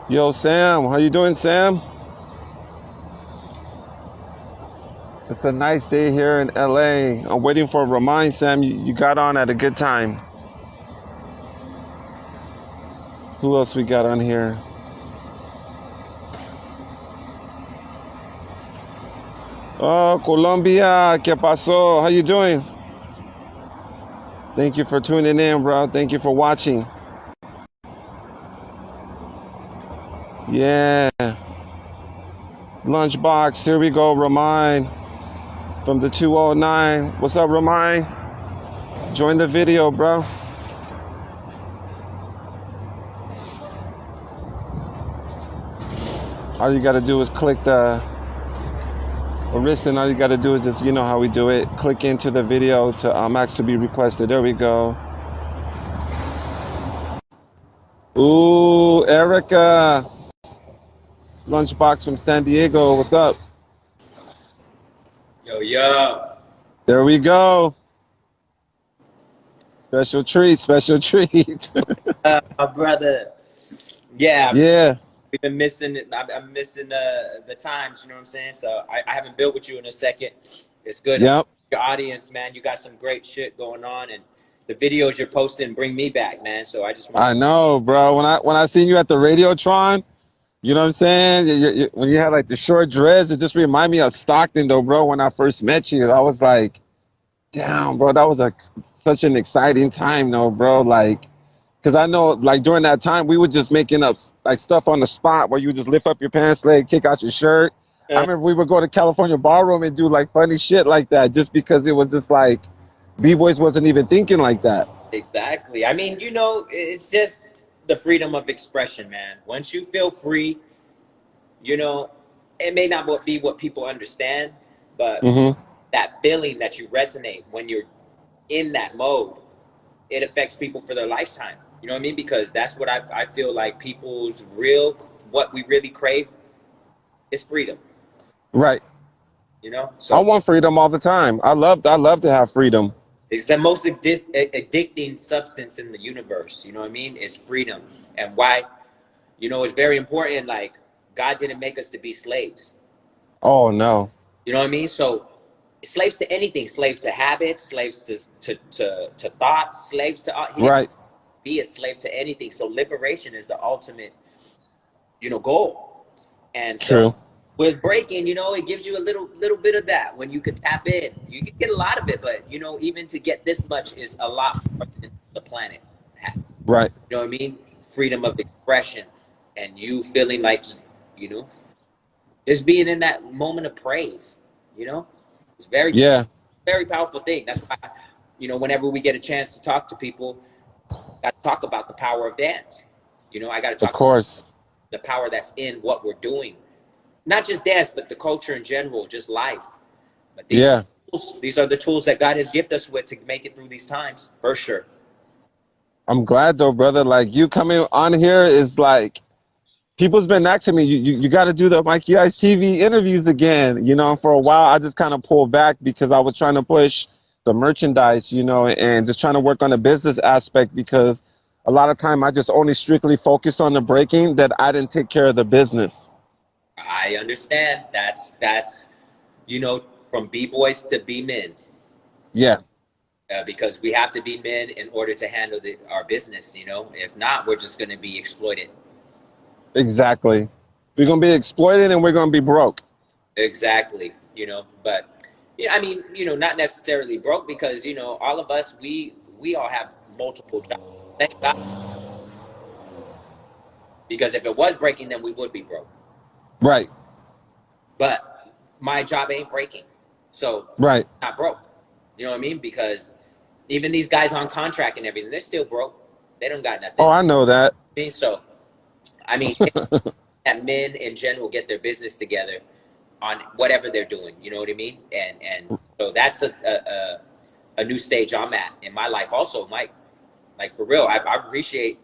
Yo, Sam, how you doing, Sam? It's a nice day here in LA. I'm waiting for Remind, Sam. You got on at a good time. Who else we got on here? Oh, Colombia, ¿qué pasó? How you doing? Thank you for tuning in, bro. Thank you for watching. Yeah. Lunchbox, here we go, Remind from the 209. What's up, Remind? Join the video, bro. All you gotta do is click the wrist, and all you gotta do is just, you know how we do it. Click into the video to ask to be requested. There we go. Ooh, Erica. Lunchbox from San Diego. What's up? Yo, yo. There we go. Special treat, special treat. My brother. Yeah, Yeah. we've been missing it. I'm missing the times, you know what I'm saying? So I haven't built with you in a second. It's good. Yep. Your audience, man, you got some great shit going on, and the videos you're posting bring me back, man. So I just want I know, bro. When I seen you at the Radiotron, you know what I'm saying? When you had like the short dreads, it just reminded me of Stockton, though, bro. When I first met you, I was like, damn, bro, that was such an exciting time, though, bro. Like, because I know, like, during that time, we were just making up like stuff on the spot where you just lift up your pants leg, kick out your shirt. I to. remember we would go to California Ballroom and do like funny shit like that, just because it was just like B-boys wasn't even thinking like that. Exactly. I mean, you know, it's just the freedom of expression, man. Once you feel free, you know, it may not be what people understand, but Mm-hmm. that feeling that you resonate when you're in that mode, it affects people for their lifetime. You know what I mean? Because that's what I feel like people's what we really crave is freedom, Right. you know? I So want freedom all the time. I love to have freedom. it's the most addicting substance in the universe. You know what I mean? It's freedom. And why, you know, it's very important. Like, God didn't make us to be slaves. Oh no. You know what I mean? So slaves to anything, slaves to habits, slaves to thoughts, slaves to, he didn't Right. be a slave to anything. So liberation is the ultimate, you know, goal. And so True. with breaking, you know, it gives you a little bit of that when you could tap in. You can get a lot of it, but you know, even to get this much is a lot more than the planet has. Right. You know what I mean? Freedom of expression, and you feeling like, you know, just being in that moment of praise. You know, it's Yeah. very powerful thing. That's why, you know, whenever we get a chance to talk to people, got to talk about the power of dance. You know, I got to Of talk about course. the power that's in what we're doing. Not just dance, but the culture in general, just life. But Yeah. these are the tools that God has gifted us with to make it through these times, for sure. I'm glad though, brother. Like you coming on here is like people's been asking me, you got to do the Mikey-ice TV interviews again. You know, for a while I just kind of pulled back because I was trying to push the merchandise, you know, and just trying to work on the business aspect because a lot of time I just only strictly focused on the breaking that I didn't take care of the business. I understand. That's you know, from B-boys to B-men. Yeah, Because we have to be men in order to handle our business, you know. If not, we're just going to be exploited. exactly. We're going to be exploited and we're going to be broke. Exactly, you know. But yeah, I mean, you know, not necessarily broke because you know, all of us, we all have multiple jobs. Thank God, because if it was breaking, then we would be broke. Right, But my job ain't breaking, so right. not broke. You know what I mean? Because even these guys on contract and everything, they're still broke. They don't got nothing. Oh, I know that. So, I mean, that men in general get their business together on whatever they're doing. You know what I mean? And so that's a new stage I'm at in my life. Also, Mike, like for real, I appreciate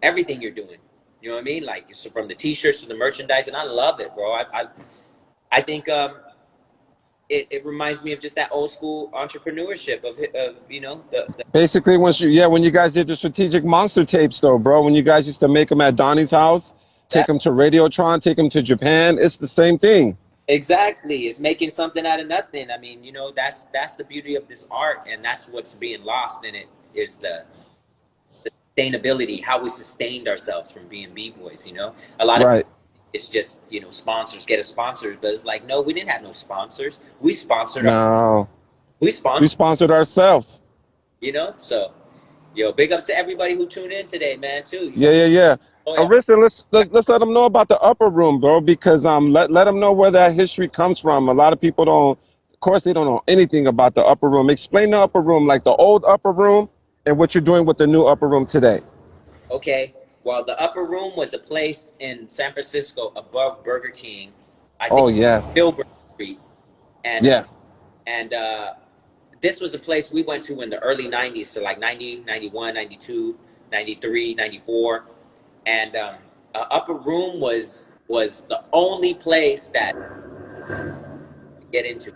everything you're doing. You know what I mean? Like so from the t-shirts to the merchandise, and I love it, bro. I think it reminds me of just that old school entrepreneurship of you know the Basically, when you guys did the strategic monster tapes, though, bro, when you guys used to make them at Donnie's house, take them to Radiotron, take them to Japan. It's the same thing. Exactly. It's making something out of nothing. I mean, that's the beauty of this art, and that's what's being lost in it is the sustainability, how we sustained ourselves from being b-boys. A lot of Right. it's just sponsors get a sponsor, but it's like no, we didn't have no sponsors. We sponsored No. we We sponsored. sponsored ourselves. So big ups to everybody who tuned in today, man. Too. Yeah, yeah, yeah. Oh yeah. Arista, let's let them know about the upper room, bro, because let them know where that history comes from. A lot of people don't, of course, they don't know anything about the upper room. Explain the upper room, like the old upper room, and what you're doing with the new upper room today. Okay. Well, the upper room was a place in San Francisco above Burger King. I think Oh yes, Filbert Street, and yeah, and this was a place we went to in the early 90s, so like 90, 91, 92, 93, 94. And upper room was the only place that get into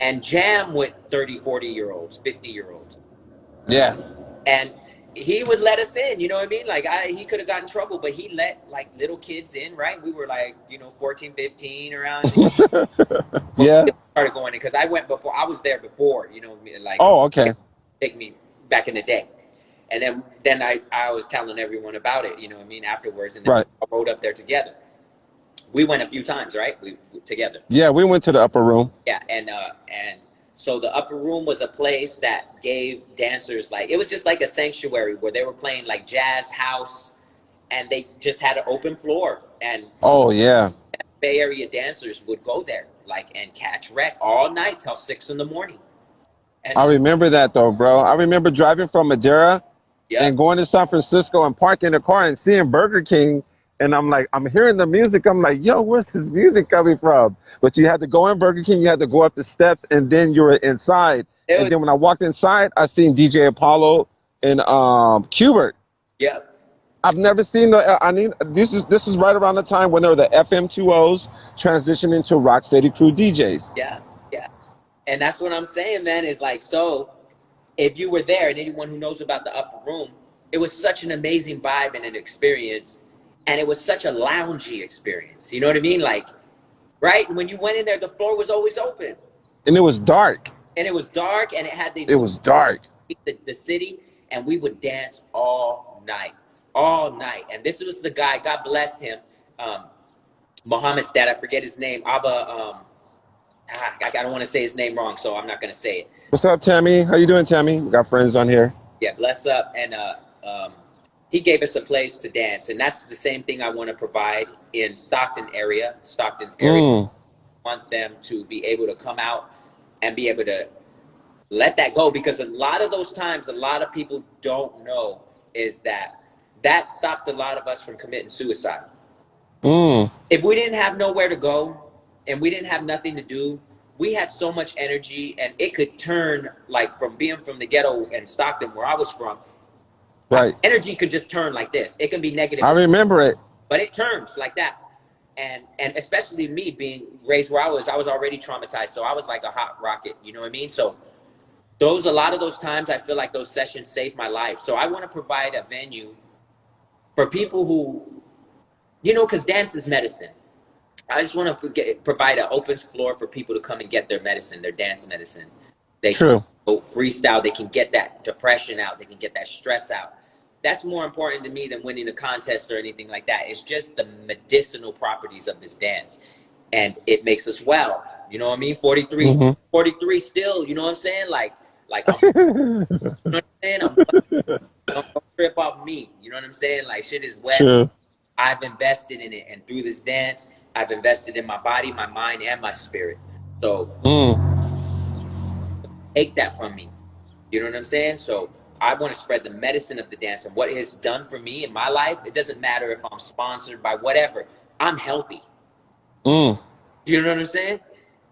and jam with 30, 40-year-olds, 50-year-olds. yeah. And he would let us in, you know what I mean? Like he could have gotten in trouble, but he let like little kids in, right? We were like, 14, 15 around. Yeah. Started going in because I went before. I was there before, like Oh, okay. take me back in the day. And then I was telling everyone about it, you know what I mean, afterwards. And then Right. I rode up there together. We went a few times, right? We together. Yeah, we went to the upper room. Yeah, and so the upper room was a place that gave dancers it was just like a sanctuary where they were playing like jazz, house, and they just had an open floor. And Oh yeah. Bay Area dancers would go there and catch wreck all night till 6 in the morning. And I remember that though, bro. I remember driving from Madeira yeah, and going to San Francisco and parking the car and seeing Burger King. And I'm like, I'm hearing the music. I'm like, yo, where's this music coming from? But you had to go in Burger King, you had to go up the steps, and then you were inside. it And was then when I walked inside, I seen DJ Apollo and Qbert. yeah. I've never seen this is right around the time when there were the FM2Os transitioning to Rocksteady Crew DJs. Yeah, yeah. And that's what I'm saying, man, is so if you were there and anyone who knows about the upper room, it was such an amazing vibe and an experience. And it was such a loungy experience. You know what I mean? Right? When you went in there, the floor was always open. And it was dark. And it was dark and it had these It was dark. the city, and we would dance all night. All night. And this was the guy, God bless him, Muhammad's dad, I forget his name, Abba, I don't want to say his name wrong, so I'm not going to say it. What's up, Tammy? How you doing, Tammy? We got friends on here. Yeah, bless up. And he gave us a place to dance, and that's the same thing I want to provide in Stockton area. I want them to be able to come out and be able to let that go, because a lot of those times, a lot of people don't know is that stopped a lot of us from committing suicide. If we didn't have nowhere to go and we didn't have nothing to do, we had so much energy, and it could turn from being from the ghetto in Stockton, where I was from. Right. Energy could just turn like this. It can be negative. I remember it. But it turns like that. And especially me being raised where I was already traumatized. So I was like a hot rocket, you know what I mean? So a lot of those times, I feel like those sessions saved my life. So I want to provide a venue for people who, because dance is medicine. I just want to provide an open floor for people to come and get their medicine, their dance medicine. They True. can go freestyle. They can get that depression out. They can get that stress out. That's more important to me than winning a contest or anything like that. It's just the medicinal properties of this dance. And it makes us well. You know what I mean? 43 still, you know what I'm saying? You know what I'm saying? Don't trip off me. You know what I'm saying? Shit is wet. True. I've invested in it. And through this dance, I've invested in my body, my mind, and my spirit. So take that from me. You know what I'm saying? So I want to spread the medicine of the dance and what it's done for me in my life. It doesn't matter if I'm sponsored by whatever. I'm healthy. You know what I'm saying?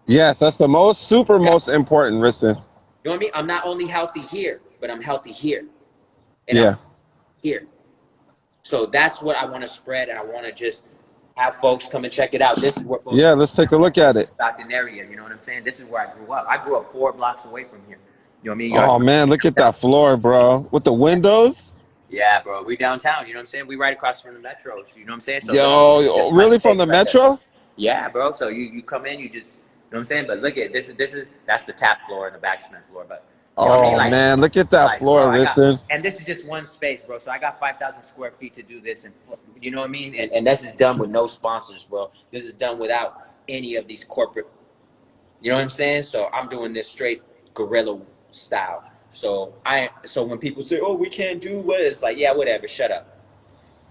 Yes, that's the most important, Riston. You know what I mean? I'm not only healthy here, but I'm healthy here. And Yeah. I'm here. So that's what I want to spread, and I want to just have folks come and check it out. This is where folks Yeah, let's take a look at it. Stockton area, you know what I'm saying? This is where I grew up. I grew up 4 blocks away from here. You know what I mean? Oh man, look at that floor, bro. With the windows. Yeah, bro. We downtown. You know what I'm saying? We right across from the metro. So, you know what I'm saying? So Yo, this my really from the space right here. metro? Yeah, bro. So you come in, you just, you know what I'm saying? But look at this is that's the tap floor and the backsman floor. But you know what I mean? Oh man, look at that Like, bro, floor, I got, Riston. and this is just one space, bro. So I got 5,000 square feet to do this, and you know what I mean? And this is done with no sponsors, bro. This is done without any of these corporate. You know what I'm saying? So I'm doing this straight guerrilla style. So when people say, "Oh, we can't do what," it's like, yeah, whatever. Shut up.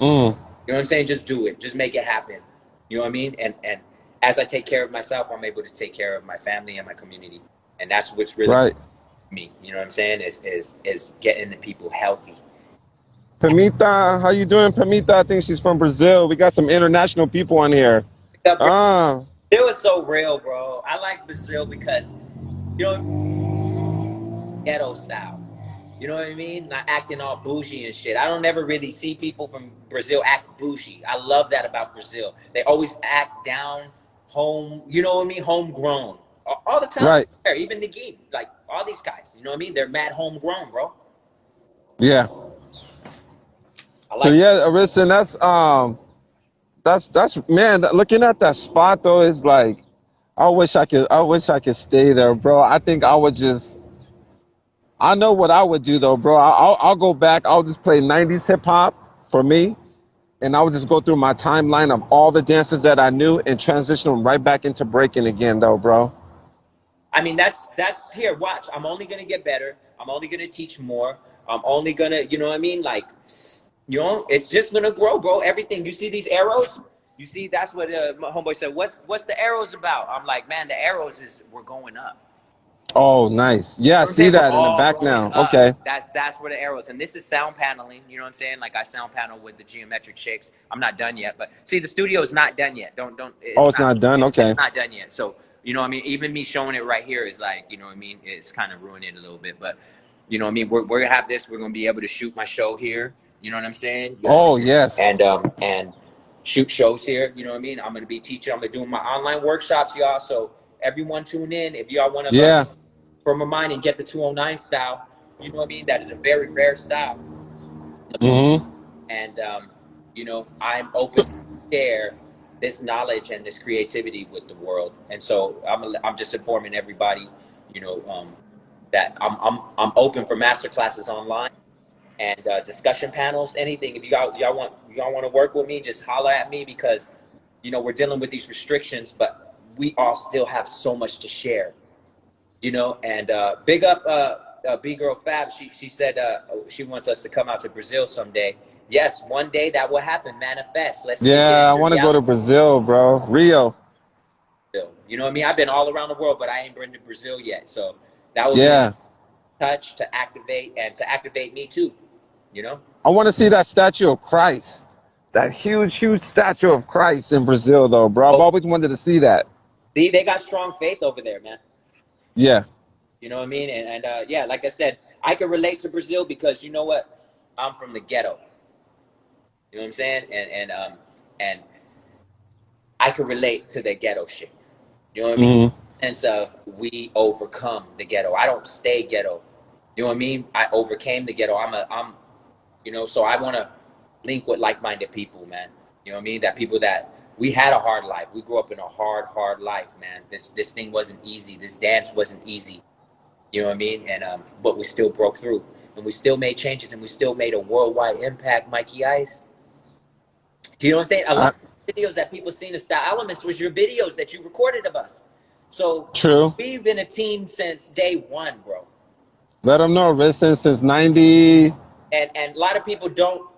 Mm, You know what I'm saying? Just do it. Just make it happen. You know what I mean? And as I take care of myself, I'm able to take care of my family and my community. And that's what's really right. me. You know what I'm saying? Is getting the people healthy. Pamita, how you doing, Pamita? I think she's from Brazil. We got some international people on here. Yeah, bro. Ah, It was so real, bro. I like Brazil because you know ghetto style. You know what I mean? Not acting all bougie and shit. I don't ever really see people from Brazil act bougie. I love that about Brazil. They always act down home. You know what I mean? Homegrown all the time. right. Even the game, like all these guys. You know what I mean? They're mad homegrown, bro. Yeah. I So like. yeah, Riston, that's man. Looking at that spot though is like, I wish I could stay there, bro. I think I would just. I know what I would do though, bro. I'll go back. I'll just play '90s hip hop for me, and I would just go through my timeline of all the dances that I knew and transition them right back into breaking again, though, bro. I mean, that's here. Watch. I'm only gonna get better. I'm only gonna teach more. I'm only gonna, you know what I mean? Like, you know, it's just gonna grow, bro. Everything. You see these arrows? You see, that's what my homeboy said. What's the arrows about? I'm like, man, the arrows is we're going up. Oh, nice. Yeah, I You know what I'm see saying? We're that in the all back going now. up. Okay. That's where the arrows. And this is sound paneling. You know what I'm saying? Like I sound panel with the geometric shakes. I'm not done yet, but see, the studio is not done yet. Don't. Oh, It's it's not. not done. It's Okay. not done yet. So you know what I mean? Even me showing it right here is like, you know what I mean? It's kind of ruining it a little bit, but you know what I mean? We're gonna have this. We're gonna be able to shoot my show here. You know what I'm saying? Oh, yes. And shoot shows here. You know what I mean? I'm gonna be teaching. I'm gonna do my online workshops, y'all. So everyone tune in if y'all want to learn Yeah. from a mind and get the 209 style. You know what I mean? That is a very rare style. Mm-hmm. And, you know, I'm open to share this knowledge and this creativity with the world. And so I'm just informing everybody, you know, that I'm open for master classes online and discussion panels, anything. If y'all want to work with me, just holler at me because, you know, we're dealing with these restrictions, but we all still have so much to share. You know, and big up B Girl Fab. She said she wants us to come out to Brazil someday. Yes, one day that will happen. Manifest. Let's speak it Yeah, I into want to go to reality. Brazil, bro. Rio. You know what I mean? I've been all around the world, but I ain't been to Brazil yet. So that would be a nice Yeah. touch to activate and to activate me too. You know? I want to see that statue of Christ. That huge, huge statue of Christ in Brazil, though, bro. I've Oh, always wanted to see that. see, they got strong faith over there, man. Yeah. You know what I mean? And yeah, like I said, I can relate to Brazil because you know what? I'm from the ghetto. You know what I'm saying? And I could relate to the ghetto shit. You know what I mean? Mm-hmm. Sense of we overcome the ghetto. I don't stay ghetto. You know what I mean? I overcame the ghetto. I'm you know, so I want to link with like-minded people, man. You know what I mean? That people that we had a hard life. We grew up in a hard life, man. This thing wasn't easy. This dance wasn't easy. You know what I mean? And but we still broke through, and we still made changes, and we still made a worldwide impact. Mikey Ice. Do you know what I'm saying? A I, lot of videos that people seen of Style Elements was your videos that you recorded of us. So true. we've been a team since day one, bro. Let them know. Listen, since 90. And a lot of people don't,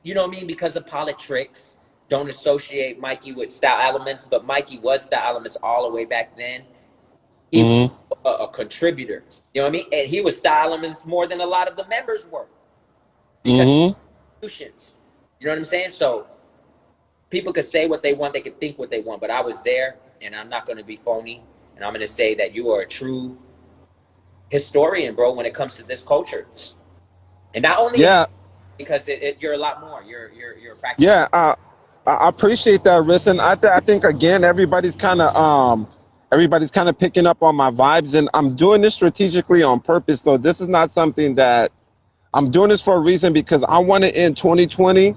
you know what I mean, because of politics, don't associate Mikey with Style Elements, but Mikey was Style Elements all the way back then. He was Mm-hmm. a contributor. You know what I mean? And he was Style Elements more than a lot of the members were because Mm-hmm. solutions. You know what I'm saying? So people could say what they want, they could think what they want, but I was there, and I'm not going to be phony, and I'm going to say that you are a true historian, bro, when it comes to this culture, and not only Yeah. because you're a lot more. You're a practitioner. Yeah. I appreciate that, Listen. I think again, everybody's kind of picking up on my vibes, and I'm doing this strategically on purpose. So this is not something that I'm doing this for a reason because I want to end 2020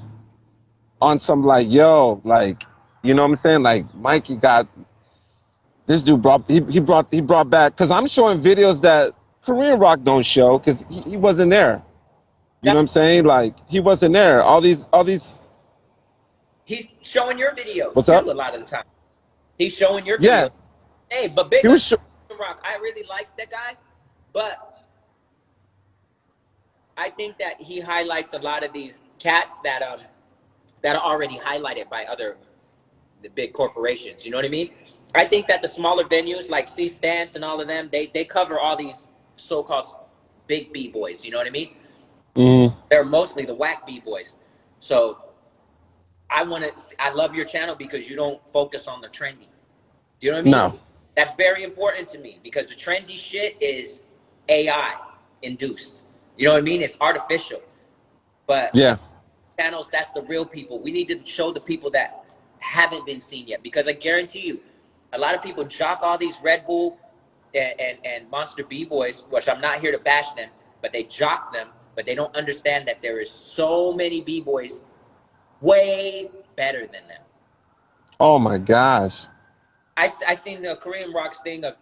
on some like, yo, like, you know what I'm saying? Like Mikey got this dude brought back because I'm showing videos that Korean rock don't show because he wasn't there. You Yeah. know what I'm saying? Like he wasn't there. All these. He's showing your videos What's too up? a lot of the time. He's showing your Yeah, videos. Hey, but big he up was. to Rock. I really like that guy, but I think that he highlights a lot of these cats that are already highlighted by the big corporations. You know what I mean? I think that the smaller venues like C Stance and all of them, they cover all these so-called big B-boys. You know what I mean? Mm, They're mostly the whack B-boys. So I love your channel because you don't focus on the trendy. Do you know what I mean? no. That's very important to me because the trendy shit is AI induced. You know what I mean? It's artificial. But Yeah. channels, that's the real people. We need to show the people that haven't been seen yet because I guarantee you, a lot of people jock all these Red Bull and Monster B-boys, which I'm not here to bash them, but they jock them, but they don't understand that there is so many B-boys way better than them. Oh my gosh. I seen the Korean rocks thing of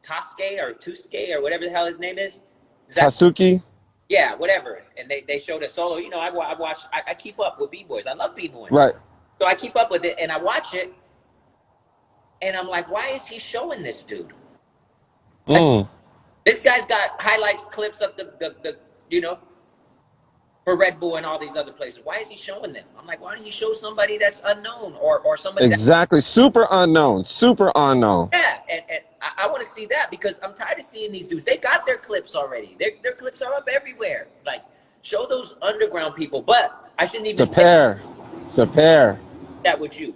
Tuske or whatever the hell his name is. Is that Tasuki. yeah, whatever. And they showed a solo. You know, I watch. I keep up with b-boys. I love b-boying, Right. so I keep up with it and I watch it. And I'm like, why is he showing this dude? Like, Mm. this guy's got highlights, clips of the you know, for Red Bull and all these other places. Why is he showing them? I'm like, why don't you show somebody that's unknown or somebody that Exactly. Super unknown. Super unknown. yeah, and I want to see that because I'm tired of seeing these dudes. They got their clips already. Their clips are up everywhere. Like, show those underground people. But I shouldn't even say Super. Super. that with you.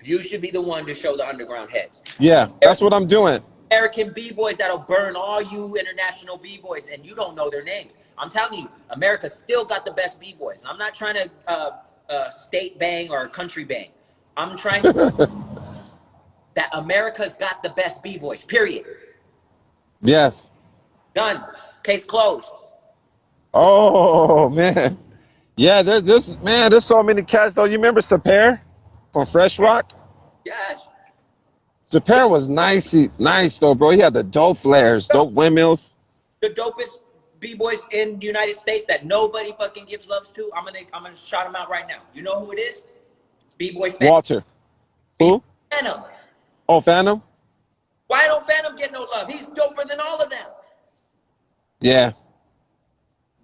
You should be the one to show the underground heads. Yeah, that's what I'm doing. American b-boys that'll burn all you international b-boys, and you don't know their names. I'm telling you, America still got the best b-boys. I'm not trying to state bang or country bang. I'm trying to that America's got the best b-boys. Period. Yes. Done. Case closed. Oh man. Yeah, there's so many cats though. You remember Super from Fresh Rock? Yes. Super was nice though, bro. He had the dope flares, Yo, dope windmills. the dopest b-boys in the United States that nobody fucking gives loves to. I'm gonna shout him out right now. You know who it is? B-boy Phantom. Walter. B-boy Who? Phantom. Oh, Phantom? Why don't Phantom get no love? He's doper than all of them. Yeah.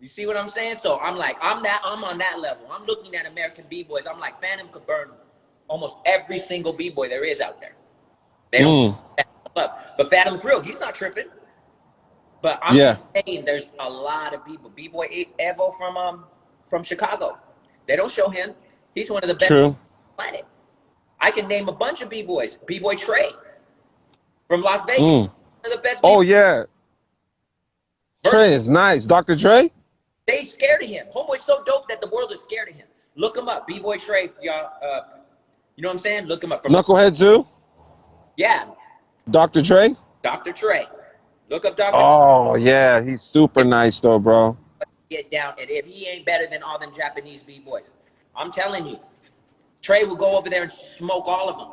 You see what I'm saying? So I'm like, I'm on that level. I'm looking at American b-boys. I'm like, Phantom could burn almost every single b-boy there is out there. They don't love. But Phantom's real. He's not tripping. But I'm Yeah. saying there's a lot of people. B-boy Evo from Chicago. They don't show him. He's one of the best on True. the planet. I can name a bunch of b-boys. B-boy Trey from Las Vegas. Mm. One of the best Oh b-boys. yeah. Trey is nice. Dr. Dre? They scared of him. Homeboy's so dope that the world is scared of him. Look him up. B-boy Trey, y'all. You know what I'm saying? Look him up. From Knucklehead Zoo? yeah, Dr. Dre? Dr. Trey. Look up Dr. Oh yeah, he's super nice though, bro. Get down. And if he ain't better than all them Japanese b-boys, I'm telling you, Trey will go over there and smoke all of them.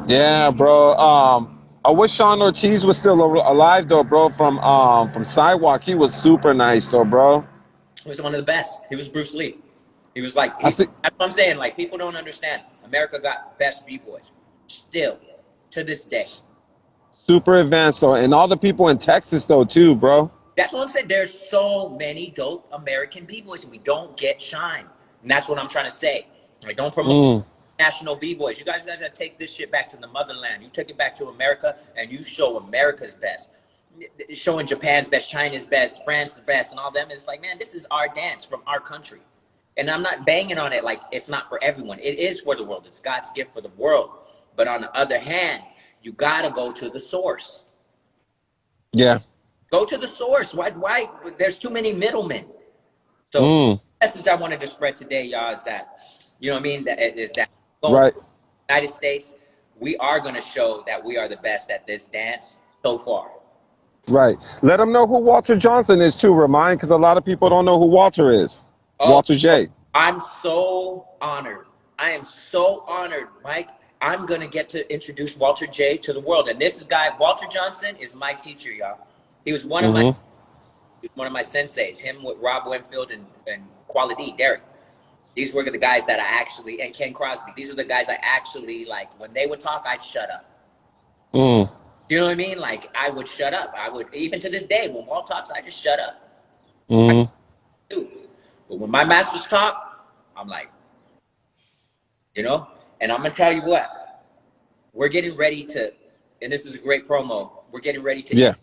Yeah, bro. I wish Sean Ortiz was still alive though, bro. From Sidewalk, he was super nice though, bro. He was one of the best. He was Bruce Lee. He was like, I think that's what I'm saying. Like, people don't understand. America got best b-boys. Still, to this day. super advanced though, and all the people in Texas though too, bro. That's what I'm saying. There's so many dope American b-boys, and we don't get shine. And that's what I'm trying to say. Like, don't promote national b-boys. You guys gotta take this shit back to the motherland. You take it back to America, and you show America's best. Showing Japan's best, China's best, France's best, and all them. It's like, man, this is our dance from our country. And I'm not banging on it like it's not for everyone. It is for the world. It's God's gift for the world. But on the other hand, you gotta go to the source. Yeah. Go to the source. Why? There's too many middlemen. So the message I wanted to spread today, y'all, is that, you know what I mean? That is that Right. United States, we are going to show that we are the best at this dance so far. Right. Let them know who Walter Johnson is too, Remind, because a lot of people don't know who Walter is. Oh, Walter J. I'm so honored. I am so honored, Mike. I'm going to get to introduce Walter J to the world. And this is guy, Walter Johnson is my teacher, y'all. He was Mm-hmm. one of my senseis, him with Rob Winfield and Quality, Derek. These were the guys that I actually, and Ken Crosby, these are the guys I actually, like, when they would talk, I'd shut up. Mm. You know what I mean? Like, I would shut up. I would, even to this day, when Walt talks, I just shut up. Mm-hmm. But when my masters talk, I'm like, you know? And I'm going to tell you what, we're getting ready to, and this is a great promo, we're getting ready to Yeah.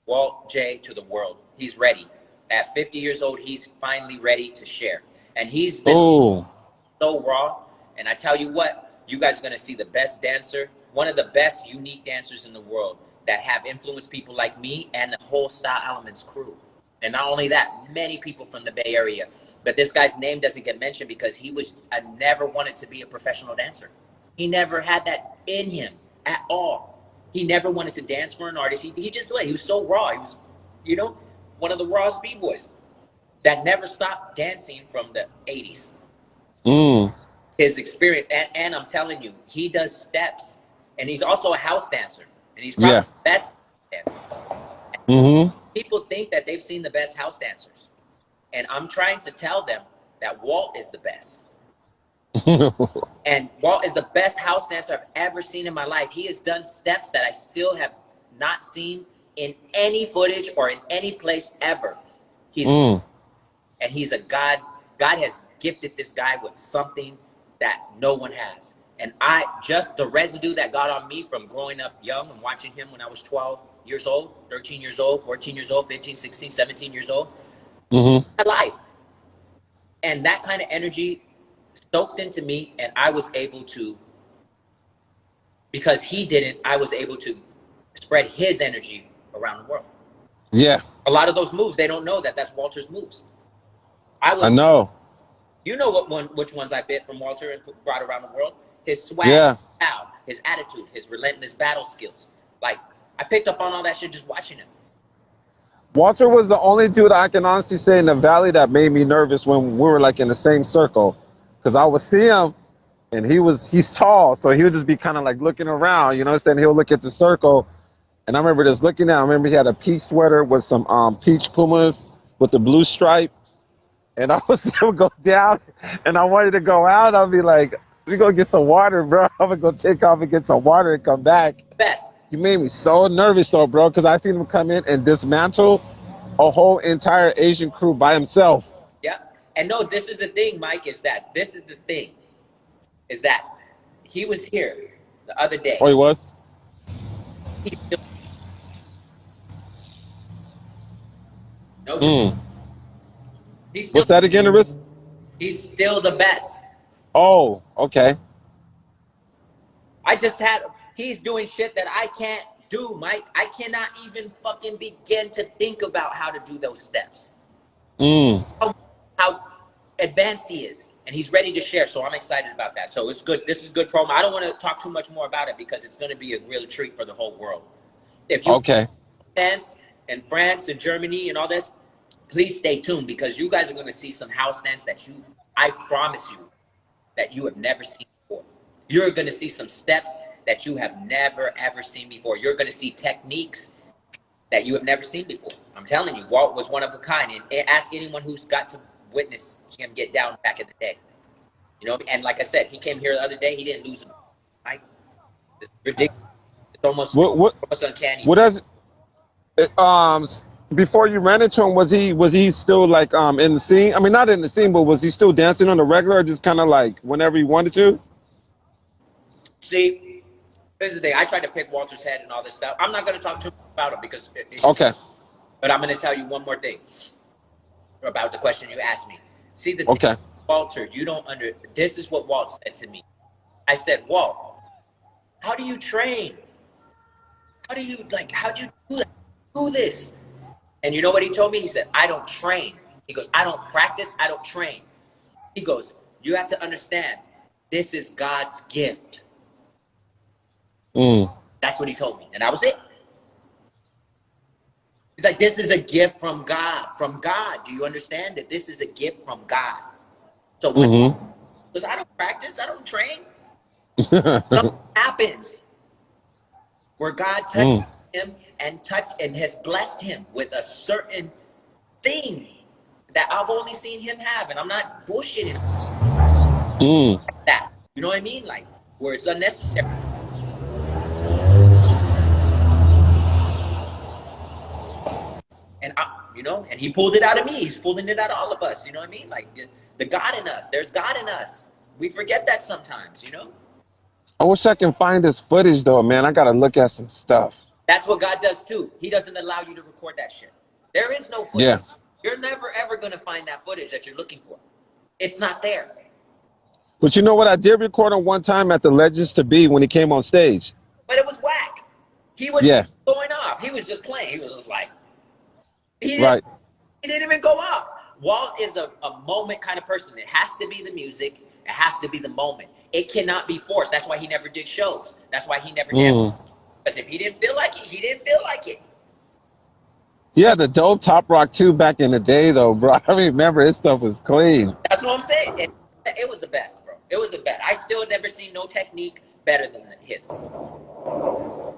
Walt J to the world. He's ready. At 50 years old, he's finally ready to share. And he's been Oh. so raw. And I tell you what, you guys are going to see the best dancer, one of the best unique dancers in the world that have influenced people like me and the whole Style Elements crew. And not only that, many people from the Bay Area. But this guy's name doesn't get mentioned because I never wanted to be a professional dancer. He never had that in him at all. He never wanted to dance for an artist. He just, he was so raw. He was, you know, one of the rawest B-boys that never stopped dancing from the 80s. Mm. His experience, and I'm telling you, he does steps, and he's also a house dancer, and he's probably Yeah. the best dancer. Mm-hmm. People think that they've seen the best house dancers, and I'm trying to tell them that Walt is the best. And Walt is the best house dancer I've ever seen in my life. He has done steps that I still have not seen in any footage or in any place ever. And he's a God. God has gifted this guy with something that no one has. And just the residue that got on me from growing up young and watching him when I was 12 years old, 13 years old, 14 years old, 15, 16, 17 years old, Mm-hmm. my life. And that kind of energy soaked into me, and I was able to, because he didn't, I was able to spread his energy around the world. Yeah. A lot of those moves, they don't know that that's Walter's moves. I know. You know which ones I bit from Walter and brought around the world? His swag, Yeah. his attitude, his relentless battle skills. Like, I picked up on all that shit just watching him. Walter was the only dude I can honestly say in the valley that made me nervous when we were like in the same circle, because I would see him, and he's tall, so he would just be kind of like looking around, you know what I'm saying? He'll look at the circle, and I remember just looking at him. I remember he had a peach sweater with some peach pumas with the blue stripe, and I would see him go down, and I wanted to go out. I'd be like, we go get some water, bro. I'm gonna go take off and get some water and come back. Best. He made me so nervous though, bro, because I seen him come in and dismantle a whole entire Asian crew by himself. Yeah. And no, this is the thing, Mike, is that he was here the other day. Oh, he was? He's still, no joke. He's still, What's that again, Aris? he's still the best. Oh, okay. He's doing shit that I can't do, Mike. I cannot even fucking begin to think about how to do those steps. How advanced he is. And he's ready to share, so I'm excited about that. So it's good. This is good promo. I don't want to talk too much more about it because it's going to be a real treat for the whole world. If you dance in France and Germany and all this, please stay tuned because you guys are going to see some house dance that I promise you, that you have never seen before. You're going to see some steps that you have never, ever seen before. You're going to see techniques that you have never seen before. I'm telling you, Walt was one of a kind. And ask anyone who's got to witness him get down back in the day. You know, and like I said, he came here the other day. He didn't lose him. Right? It's ridiculous. It's almost uncanny. What does before you ran into him, was he still like in the scene? I mean, not in the scene, but was he still dancing on the regular, or just kind of like whenever he wanted to? See, this is the thing. I tried to pick Walter's head and all this stuff. I'm not going to talk too much about him because Okay. But I'm going to tell you one more thing about the question you asked me. See, the Okay. thing, Walter, this is what Walt said to me. I said, Walt, how do you train? How'd you do this? And you know what he told me? He said, I don't train. He goes, I don't practice. I don't train. He goes, you have to understand, this is God's gift. That's what he told me. And that was it. He's like, this is a gift from God. From God. Do you understand that this is a gift from God? So when because I don't practice, I don't train. Something happens where God touched him and has blessed him with a certain thing that I've only seen him have, and I'm not bullshitting that. You know what I mean? Like where it's unnecessary. And you know, and he pulled it out of me. He's pulling it out of all of us. You know what I mean? Like the God in us. There's God in us. We forget that sometimes. You know. I wish I can find this footage though, man. I gotta look at some stuff. That's what God does too. He doesn't allow you to record that shit. There is no footage. Yeah. You're never ever gonna find that footage that you're looking for. It's not there. But you know what? I did record him one time at the Legends to Be when he came on stage. But it was whack. He was going off. He was just playing. He was just like, he didn't even go off. Walt is a moment kind of person. It has to be the music. It has to be the moment. It cannot be forced. That's why he never did shows. That's why he never did. Because if he didn't feel like it, he didn't feel like it. Yeah, the dope Top Rock too back in the day though, bro. I remember his stuff was clean. That's what I'm saying. It was the best, bro. It was the best. I still never seen no technique better than his. All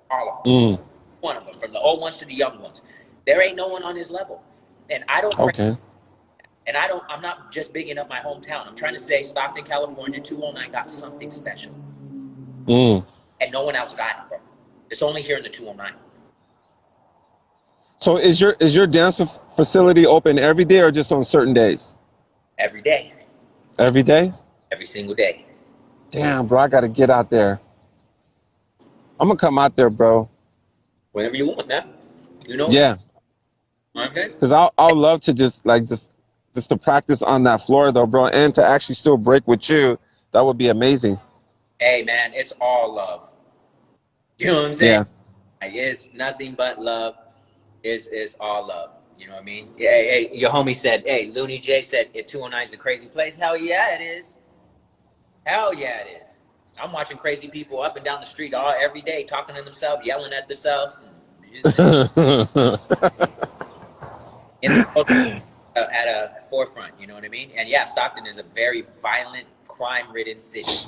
of them. One of them, from the old ones to the young ones. There ain't no one on his level. And I don't and I'm not just bigging up my hometown. I'm trying to say Stockton, California, 209 got something special. And no one else got it, bro. It's only here in the 209. So is your dance facility open every day or just on certain days? Every day. Every day? Every single day. Damn, bro, I gotta get out there. I'm gonna come out there, bro. Whenever you want, man. You know? Yeah. Okay. Because I'll love to just to practice on that floor though, bro, and to actually still break with you. That would be amazing. Hey, man, it's all love. You know what I'm saying? Yeah. Like, it's nothing but love. It's all love. You know what I mean? Yeah, hey, your homie said, hey, Looney J said, if 209 is a crazy place. Hell yeah, it is. Hell yeah, it is. I'm watching crazy people up and down the street every day talking to themselves, yelling at themselves. At a forefront, you know what I mean? And yeah, Stockton is a very violent, crime-ridden city.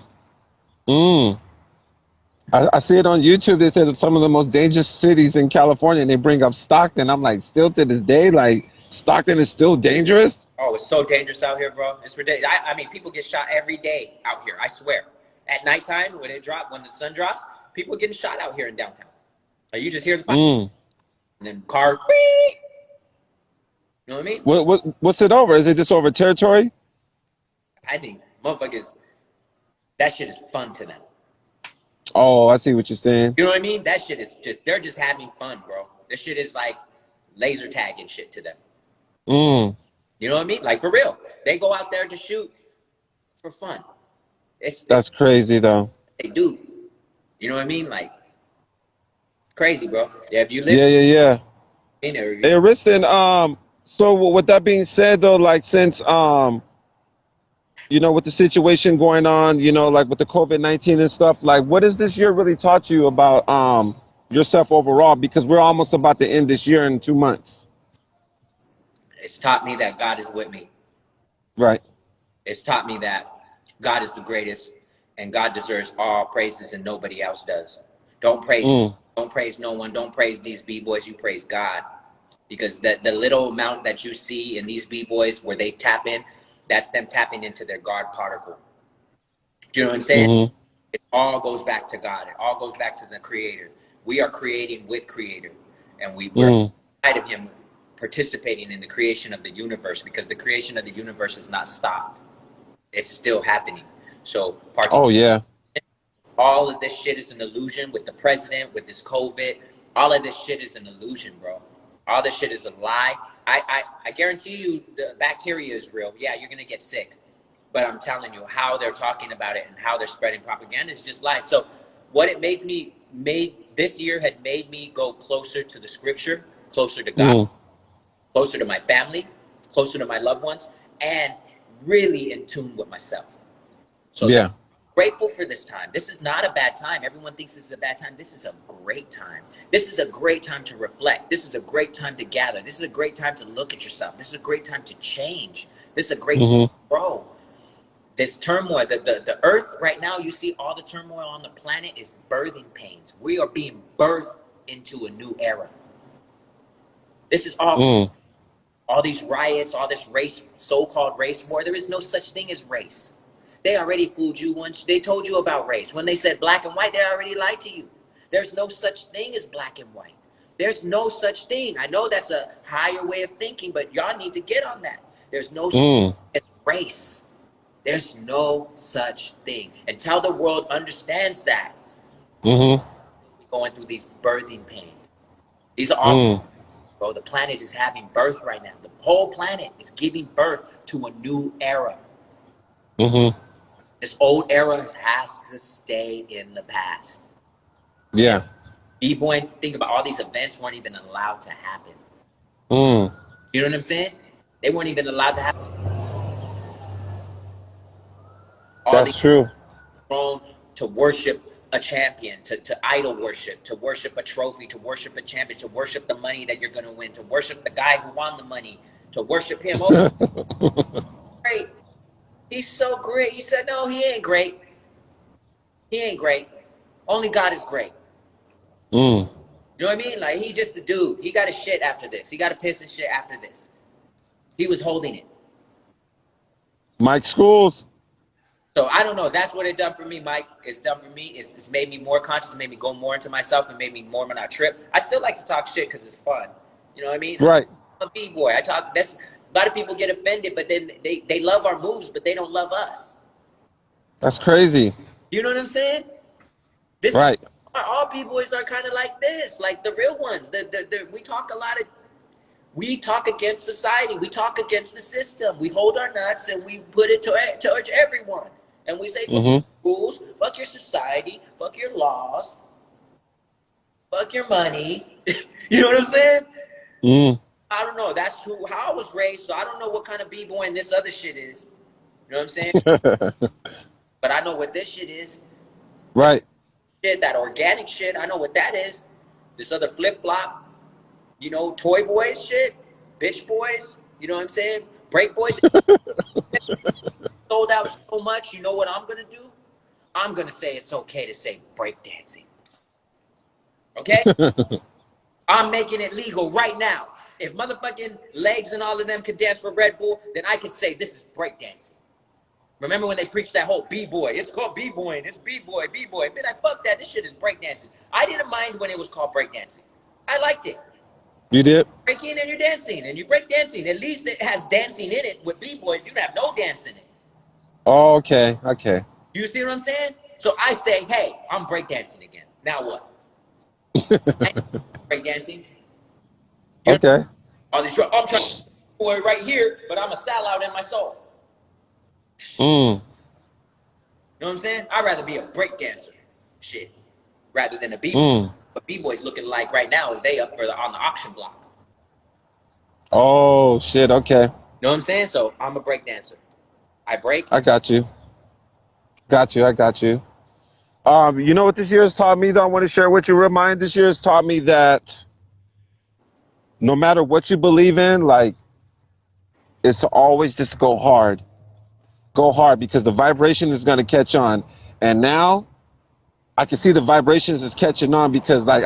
I see it on YouTube. They said it's some of the most dangerous cities in California, and they bring up Stockton. I'm like, still to this day, like, Stockton is still dangerous? Oh, it's so dangerous out here, bro. It's ridiculous. I mean, people get shot every day out here, I swear. At nighttime, when the sun drops, people are getting shot out here in downtown. Like, you just hear the fire, and then cars, you know what I mean? What's it over? Is it just over territory? I think motherfuckers, that shit is fun to them. Oh, I see what you're saying. You know what I mean? That shit is they're just having fun, bro. This shit is like laser tag and shit to them. You know what I mean? Like, for real. They go out there to shoot for fun. That's crazy, though. They do. You know what I mean? Like, crazy, bro. Yeah, if you live... Yeah. In there, hey, Ariston, so with that being said, though, like, since, you know, with the situation going on, you know, like with the COVID-19 and stuff, like, what has this year really taught you about yourself overall? Because we're almost about to end this year in 2 months. It's taught me that God is with me. Right. It's taught me that God is the greatest and God deserves all praises and nobody else does. Don't praise no one. Don't praise these B-boys. You praise God. Because the little amount that you see in these B-boys where they tap in, that's them tapping into their God particle. Do you know what I'm saying? It all goes back to God. It all goes back to the Creator. We are creating with Creator. And we're inside of Him, participating in the creation of the universe, because the creation of the universe is not stopped. It's still happening. So all of this shit is an illusion with the president, with this COVID. All of this shit is an illusion, bro. All this shit is a lie. I guarantee you the bacteria is real. Yeah, you're going to get sick. But I'm telling you, how they're talking about it and how they're spreading propaganda is just lies. So what it this year had made me go closer to the scripture, closer to God, closer to my family, closer to my loved ones, and really in tune with myself. So grateful for this time. This is not a bad time. Everyone thinks this is a bad time. This is a great time. This is a great time to reflect. This is a great time to gather. This is a great time to look at yourself. This is a great time to change. This is a great time to grow. This turmoil, the earth right now, you see all the turmoil on the planet is birthing pains. We are being birthed into a new era. This is all these riots, all this race, so-called race war. There is no such thing as race. They already fooled you once. They told you about race. When they said black and white, they already lied to you. There's no such thing as black and white. There's no such thing. I know that's a higher way of thinking, but y'all need to get on that. There's no such thing as race. There's no such thing. Until the world understands that, we're going through these birthing pains. These are all, bro, the planet is having birth right now. The whole planet is giving birth to a new era. This old era has to stay in the past. Yeah. B-boy, think about all these events weren't even allowed to happen. You know what I'm saying? They weren't even allowed to happen. That's true. Grown to worship a champion, to idol worship, to worship a trophy, to worship a champion, to worship the money that you're going to win, to worship the guy who won the money, to worship him. Oh, great. He's so great. He said, no, he ain't great. He ain't great. Only God is great. You know what I mean? Like, he just a dude. He got a shit after this. He got a piss and shit after this. He was holding it. Mike Schools. So I don't know. That's what it done for me, Mike. It's done for me. It's made me more conscious. It made me go more into myself. It made me more when I trip. I still like to talk shit because it's fun. You know what I mean? Right. I'm a B-boy. I talk. That's a lot of people get offended, but then they love our moves, but they don't love us. That's crazy. You know what I'm saying? This right. All B-boys are kind of like this, like the real ones. We talk a lot of. We talk against society. We talk against the system. We hold our nuts and we put it towards everyone. And we say, fuck your rules, fuck your society, fuck your laws, fuck your money. You know what I'm saying? I don't know. That's how I was raised. So I don't know what kind of B-boy and this other shit is. You know what I'm saying? But I know what this shit is. Right. Shit, that organic shit. I know what that is. This other flip-flop, you know, toy boys shit, bitch boys. You know what I'm saying? Break boys. Sold out so much, you know what I'm going to do? I'm going to say it's okay to say breakdancing. Okay? I'm making it legal right now. If motherfucking Legs and all of them could dance for Red Bull, then I could say this is breakdancing. Remember when they preached that whole B-boy? It's called B-boying. It's B-boy, B-boy. Man, fuck that. This shit is breakdancing. I didn't mind when it was called breakdancing. I liked it. You did? Breaking and you're dancing and you break dancing. At least it has dancing in it. With B-boys, you'd have no dance in it. Oh, okay. Okay. You see what I'm saying? So I say, hey, I'm breakdancing again. Now what? Breakdancing. Okay. I'm trying to boy right here, but I'm a sellout in my soul. You know what I'm saying? I'd rather be a breakdancer, shit, rather than a B-boy. What B-boy's looking like right now is they up on the auction block. Oh, shit. Okay. You know what I'm saying? So I'm a breakdancer. I break. I got you. I got you. You know what this year has taught me, though? I want to share with you. Remind, this year has taught me that no matter what you believe in, like, is to always just go hard. Go hard, because the vibration is going to catch on. And now I can see the vibrations is catching on, because like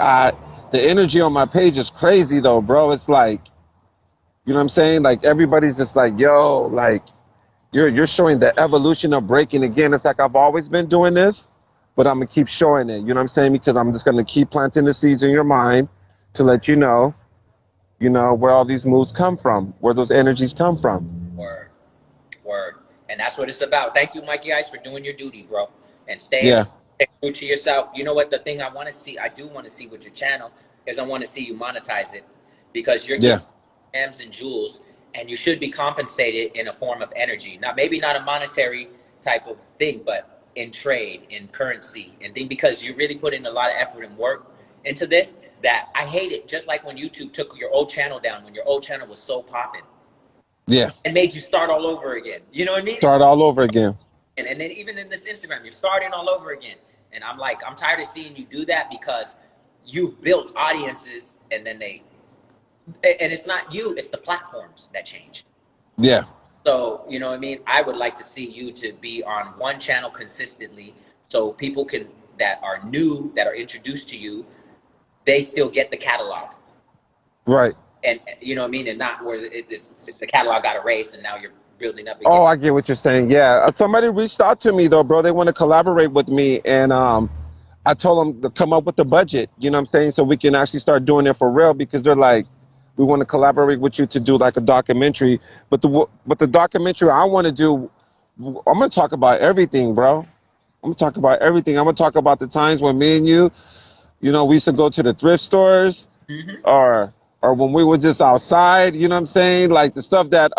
the energy on my page is crazy though, bro. It's like, you know what I'm saying? Like everybody's just like, yo, like you're showing the evolution of breaking again. It's like I've always been doing this, but I'm gonna keep showing it. You know what I'm saying? Because I'm just gonna keep planting the seeds in your mind to let you know, where all these moves come from, where those energies come from. Word. And that's what it's about. Thank you, Mikey-ice, for doing your duty, bro. And stay true to yourself. You know what? The thing I do want to see with your channel is I want to see you monetize it, because you're getting gems and jewels, and you should be compensated in a form of energy. Now, maybe not a monetary type of thing, but in trade, in currency, and thing, because you really put in a lot of effort and work into this. That I hate it. Just like when YouTube took your old channel down, when your old channel was so popping. Yeah. And made you start all over again. You know what I mean? Start all over again. And then even in this Instagram, you're starting all over again. And I'm like, I'm tired of seeing you do that because you've built audiences and then and it's not you, it's the platforms that change. Yeah. So, you know what I mean? I would like to see you to be on one channel consistently so people that are new, that are introduced to you, they still get the catalog. Right. And you know what I mean? And not where the catalog got erased and now you're building up again. Oh, I get what you're saying. Yeah. Somebody reached out to me though, bro. They want to collaborate with me, and I told them to come up with the budget. You know what I'm saying? So we can actually start doing it for real, because they're like, we want to collaborate with you to do like a documentary. But the documentary I want to do, I'm gonna talk about everything, bro. I'm gonna talk about everything. I'm gonna talk about the times when me and you know, we used to go to the thrift stores, Mm-hmm. or when we were just outside, you know what I'm saying? Like the stuff that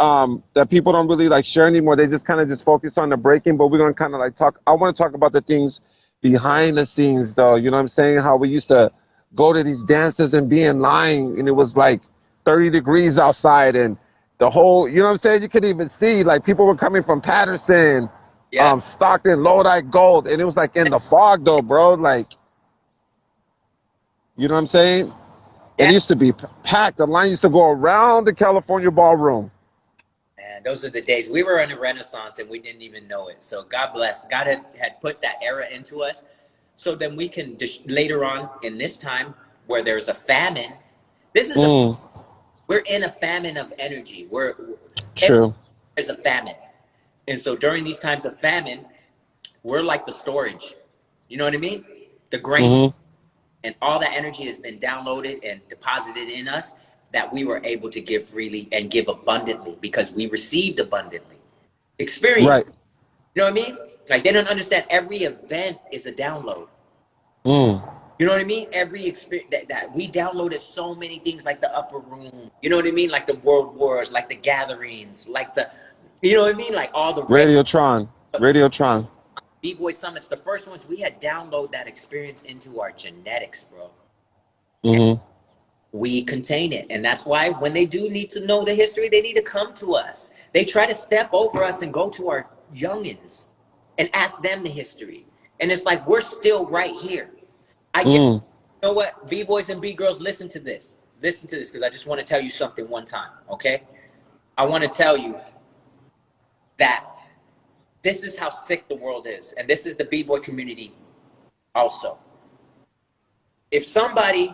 people don't really like share anymore. They just kind of just focus on the breaking, but we're gonna kind of like talk. I want to talk about the things behind the scenes, though. You know what I'm saying? How we used to go to these dances and be in line, and it was like 30 degrees outside, and the whole, you know what I'm saying? You could even see like people were coming from Patterson, Yeah. Stockton, Lodi, Gold, and it was like in the fog, though, bro. Like, you know what I'm saying? It Yeah. used to be packed. The line used to go around the California ballroom. Man, those are the days. We were in a renaissance and we didn't even know it. So God bless. God had put that era into us. So then we can later on in this time where there's a famine. This is Mm, we're in a famine of energy. true. There's a famine. And so during these times of famine, we're like the storage. You know what I mean? The grain, Hmm. and all that energy has been downloaded and deposited in us that we were able to give freely and give abundantly because we received abundantly. Experience. Right. You know what I mean? Like they don't understand every event is a download. Mm, You know what I mean? Every experience that we downloaded so many things like the upper room. You know what I mean? Like the world wars, like the gatherings, like you know what I mean? Like all the Radiotron. Radiotron. B-Boy Summits, the first ones, we had download that experience into our genetics, bro. And Hmm. we contain it. And that's why when they do need to know the history, they need to come to us. They try to step over us and go to our youngins and ask them the history. And it's like, we're still right here. I get, Mm. you know what? B-boys and B-girls, listen to this. Listen to this because I just want to tell you something one time, okay? I want to tell you that this is how sick the world is. And this is the B-boy community also. If somebody,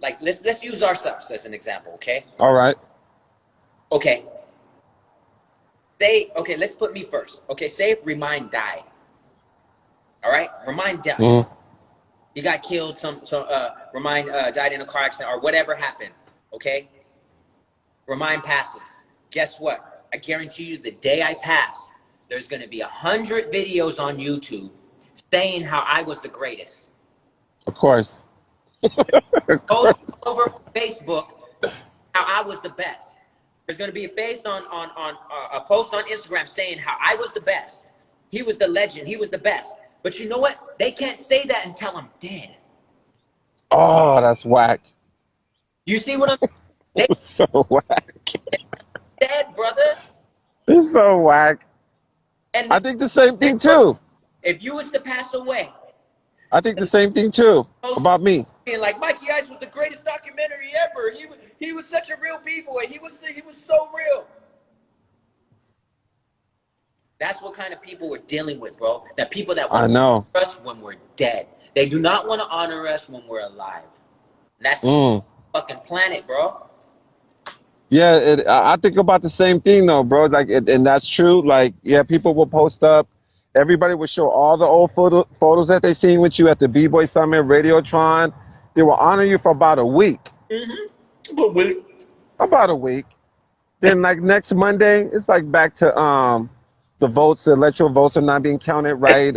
like, let's use ourselves as an example, okay? All right. Okay. Okay, let's put me first. Okay, say if Remind died. All right? Remind died. Mm. He got killed, Remind died in a car accident or whatever happened, okay? Remind passes. Guess what? I guarantee you the day I pass, there's going to be 100 videos on YouTube saying how I was the greatest. Of course. Post over Facebook how I was the best. There's going to be a post a post on Instagram saying how I was the best. He was the legend. He was the best. But you know what? They can't say that until I'm dead. Oh, that's whack. You see what I'm? They It's so whack. dead, brother. It's so whack. And I think the same think thing too. if you was to pass away, I think the same thing too post about me. being like Mikey-ice was the greatest documentary ever. He was such a real b-boy. He was so real. That's what kind of people we're dealing with, bro. That people that I want to know. honor us when we're dead. They do not want to honor us when we're alive. And that's the Mm. fucking planet, bro. Yeah, I think about the same thing though, bro. Like, and that's true. Like, yeah, people will post up. Everybody will show all the old photos that they seen with you at the B-Boy Summit, Radiotron. They will honor you for about a week. Mm-hmm. But we, About a week. Then like next Monday, it's like back to the votes, the electoral votes are not being counted right.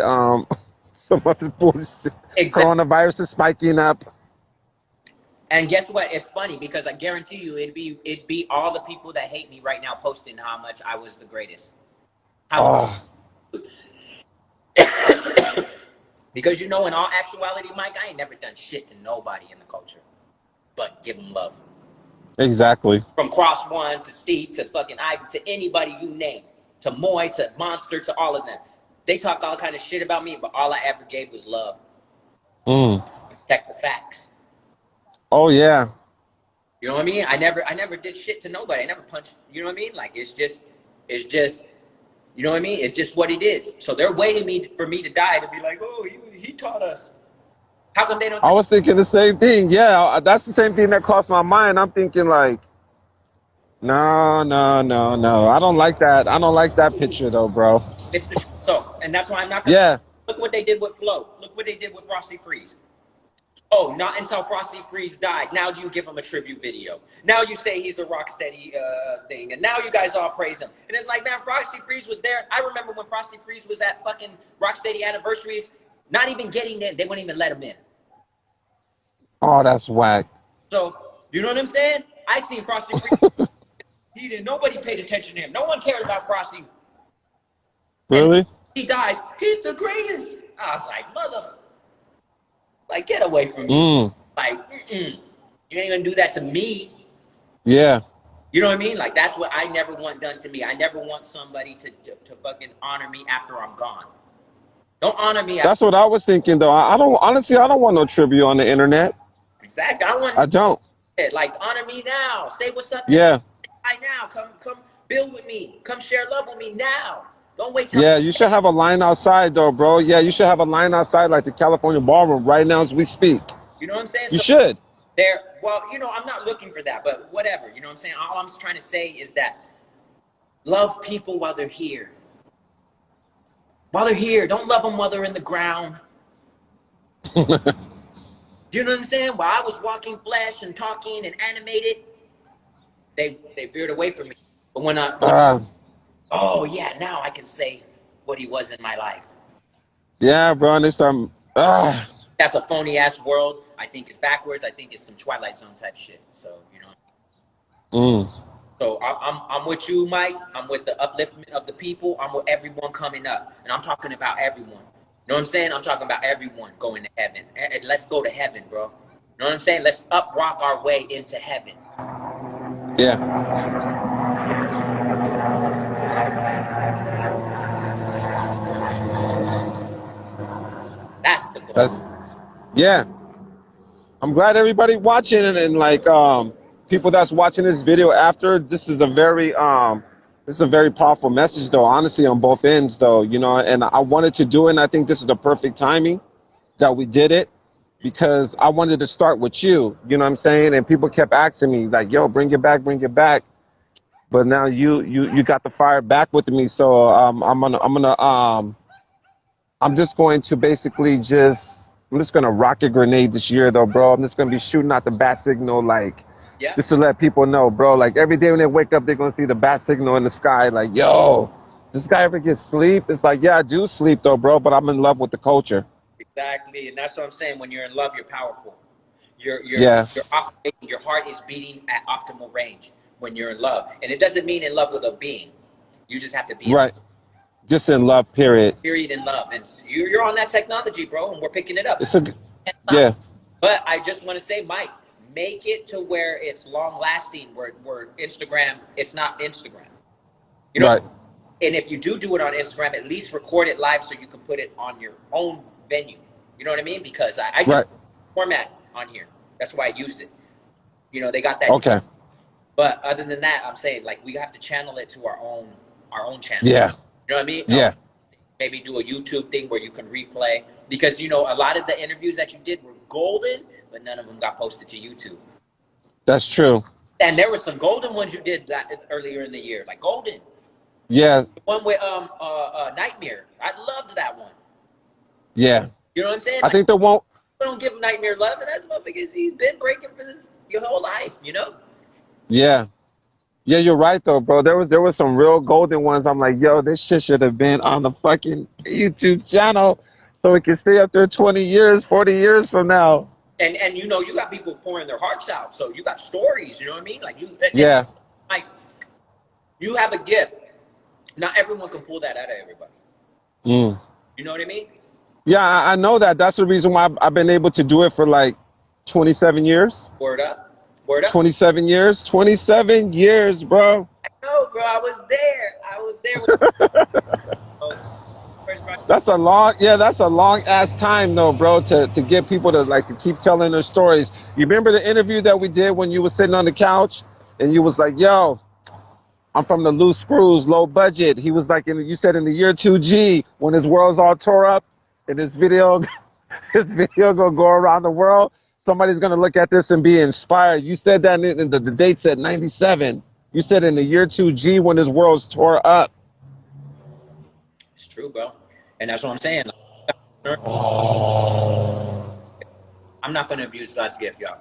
Some other bullshit. exactly. Coronavirus is spiking up. And guess what? It's funny because I guarantee you it'd be all the people that hate me right now posting how much I was the greatest. How Oh, because you know, in all actuality, Mike, I ain't never done shit to nobody in the culture, but give them love. exactly. From Cross One to Steve to fucking Ivy to anybody you name, to Moy to Monster to all of them. They talked all kind of shit about me, but all I ever gave was love. Mm. Check the facts. Oh yeah. You know what I mean? I never did shit to nobody. I never punched. You know what I mean? Like it's just, you know what I mean? It's just what it is. So they're waiting for me to die to be like, oh, he taught us. How come they don't? I was thinking the same thing. Yeah, that's the same thing that crossed my mind. I'm thinking like, no, no, no, no. I don't like that. I don't like that picture though, bro. It's the truth though, and that's why I'm not gonna. Yeah. Look what they did with Flo. Look what they did with Frosty Freeze. Oh, not until Frosty Freeze died. Now do you give him a tribute video? Now you say he's a Rocksteady thing, and now you guys all praise him. And it's like, man, Frosty Freeze was there. I remember when Frosty Freeze was at fucking Rocksteady anniversaries, not even getting in. They wouldn't even let him in. Oh, that's whack. So, you know what I'm saying? I seen Frosty Freeze. Nobody paid attention to him. No one cared about Frosty. Really? And he dies. He's the greatest. I was like, mother. Like, get away from me. Like, you ain't gonna do that to me. Yeah. You know what I mean? Like, that's what I never want done to me. I never want somebody to fucking honor me after I'm gone. Don't honor me. That's what I was thinking though. I don't honestly. I don't want no tribute on the internet. Exactly. I don't. Like, honor me now. Say what's up. Yeah. Right now. Come build with me. Come share love with me now. Don't wait till. Yeah, you should have a line outside though, bro. Yeah, you should have a line outside like the California Ballroom right now as we speak. You know what I'm saying? You should. Well, you know, I'm not looking for that, but whatever. You know what I'm saying? All I'm trying to say is that love people while they're here. While they're here. Don't love them while they're in the ground. Do you know what I'm saying? While I was walking flesh and talking and animated, they veered away from me. But when oh yeah, now I can say what he was in my life. Yeah, bro, and they start. That's a phony ass world. I think it's backwards. I think it's some Twilight Zone type shit. So you know. So I'm with you, Mike. I'm with the upliftment of the people. I'm with everyone coming up, and I'm talking about everyone. You know what I'm saying? I'm talking about everyone going to heaven. And let's go to heaven, bro. You know what I'm saying? Let's rock our way into heaven. Yeah. That's the goal. Yeah. I'm glad everybody watching and like people that's watching this video after. This is a very powerful message though, honestly, on both ends though, you know, and I wanted to do it, and I think this is the perfect timing that we did it, because I wanted to start with you know what I'm saying? And people kept asking me like, yo, bring it back. But now you got the fire back with me. So I'm just going to basically I'm just gonna rocket grenade this year though, bro. I'm just gonna be shooting out the bat signal, like, just to let people know, bro. Like every day when they wake up, they're gonna see the bat signal in the sky. Like, yo, this guy ever get sleep? It's like, yeah, I do sleep though, bro. But I'm in love with the culture. Exactly, and that's what I'm saying. When you're in love, you're powerful. You're operating. Your heart is beating at optimal range when you're in love, and it doesn't mean in love with a being. You just have to be right. Just in love, period. Period in love, and you're on that technology, bro, and we're picking it up. Yeah. But I just want to say, Mike, make it to where it's long lasting. Where Instagram, it's not Instagram. You know. Right. And if you do it on Instagram, at least record it live so you can put it on your own venue. You know what I mean? Because I do format on here. That's why I use it. You know, they got that. Okay. But other than that, I'm saying like we have to channel it to our own channel. Yeah. You know what I mean? Yeah. Maybe do a YouTube thing where you can replay, because you know a lot of the interviews that you did were golden, but none of them got posted to YouTube. That's true. And there were some golden ones you did earlier in the year, like golden. Yeah. The one with Nightmare. I loved that one. Yeah. You know what I'm saying? I think the one. Don't give Nightmare love, and that's because he's been breaking for this your whole life. You know. Yeah. Yeah, you're right though, bro. There was some real golden ones. I'm like, yo, this shit should have been on the fucking YouTube channel so it can stay up there 20 years, 40 years from now. And you know, you got people pouring their hearts out, so you got stories. You know what I mean? Like yeah. Like you have a gift. Not everyone can pull that out of everybody. You know what I mean? Yeah, I know that. That's the reason why I've been able to do it for like 27 years. Word up. Word up. 27 years. 27 years, bro. I know, bro. I was there. That's a long, yeah, that's a long ass time though, bro, to get people to like to keep telling their stories. You remember the interview that we did when you was sitting on the couch and you was like, yo, I'm from the loose screws, low budget. He was like, you said in the year 2G when his world's all tore up and this video, this video gonna go around the world. Somebody's gonna look at this and be inspired. You said that in the date said 97. You said in the year 2G when his world's tore up. It's true, bro. And that's what I'm saying. I'm not going to abuse God's gift, y'all.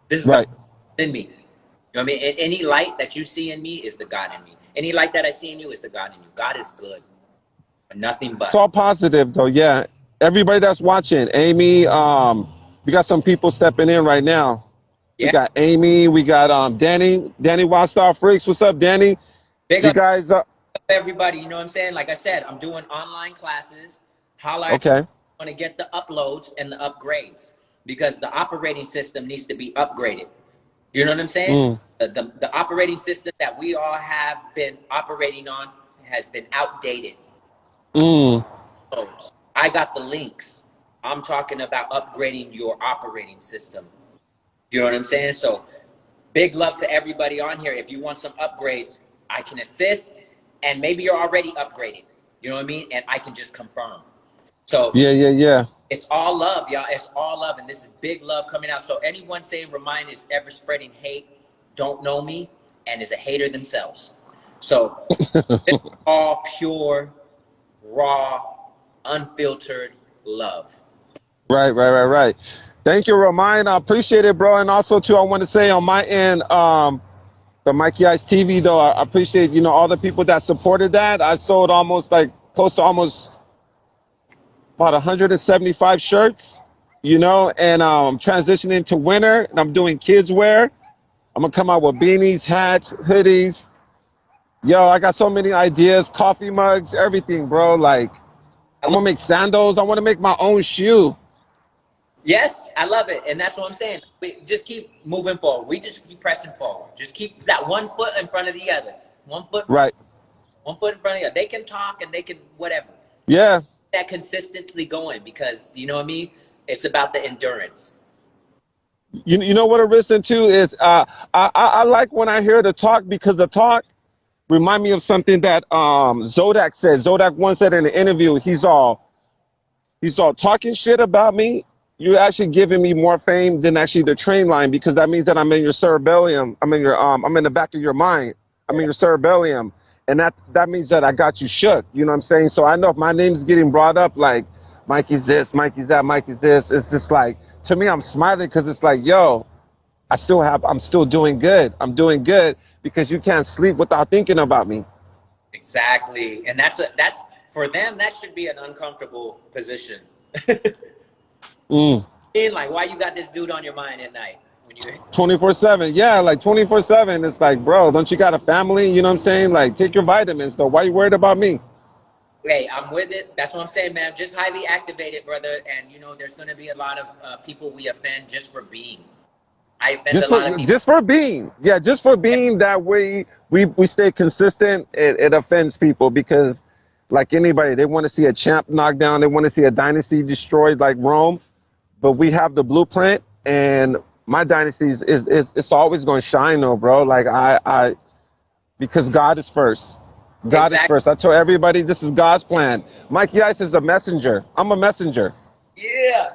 This is Right. God in me. You know what I mean? And any light that you see in me is the God in me. Any light that I see in you is the God in you. God is good. Nothing but. It's all positive though, yeah. Everybody that's watching, Amy, we got some people stepping in right now. We Yeah. got Amy, we got Danny Wild Star Freaks. What's up, Danny? Big You up guys everybody. You know what I'm saying? Like I said, I'm doing online classes. Holla, okay. I want to get the uploads and the upgrades because the operating system needs to be upgraded. You know what I'm saying? The operating system that we all have been operating on has been outdated. I got the links. I'm talking about upgrading your operating system. You know what I'm saying? So big love to everybody on here. If you want some upgrades, I can assist, and maybe you're already upgraded. You know what I mean? And I can just confirm. So Yeah. it's all love, y'all. It's all love, and this is big love coming out. So anyone saying Remind is ever spreading hate, don't know me, and is a hater themselves. So it's all pure, raw, unfiltered love. Right. Thank you, Remind. I appreciate it, bro. And also too, I want to say on my end, the Mikey-ice TV though, I appreciate, all the people that supported that. I sold almost like close to almost about 175 shirts, and I'm transitioning to winter and I'm doing kids wear. I'm gonna come out with beanies, hats, hoodies. Yo, I got so many ideas, coffee mugs, everything, bro. Like, I'm gonna make sandals. I want to make my own shoe. Yes, I love it. And that's what I'm saying. We just keep moving forward. We just keep pressing forward. Just keep that one foot in front of the other. Right. One foot in front of the other. They can talk and they can whatever. Yeah. That consistently going because, you know what I mean? It's about the endurance. You know what, Arisen, too, is I like when I hear the talk because the talk remind me of something that Zodak said. Zodak once said in an interview, he's all talking shit about me. You're actually giving me more fame than actually the train line because that means that I'm in your cerebellum. I'm in the back of your mind. I'm in your cerebellum. And that means that I got you shook. You know what I'm saying? So I know if my name's getting brought up like Mikey's this, Mikey's that, Mikey's this, it's just like, to me, I'm smiling because it's like, yo, I'm still doing good. I'm doing good because you can't sleep without thinking about me. Exactly. And that's for them, that should be an uncomfortable position. Like, why you got this dude on your mind at night? 24/7, yeah, like 24/7. It's like, bro, don't you got a family? You know what I'm saying? Like, take your vitamins. Though, why you worried about me? Hey, I'm with it. That's what I'm saying, man. Just highly activated, brother. And there's going to be a lot of people we offend just for being. I offend a lot of people. Just for being, just for being that way. We stay consistent. It offends people because, like anybody, they want to see a champ knocked down. They want to see a dynasty destroyed, like Rome. But we have the blueprint, and my dynasty is it's always going to shine, though, bro. Like I because God is first. God is first. I told everybody this is God's plan. Mikey-ice is a messenger. I'm a messenger. Yeah,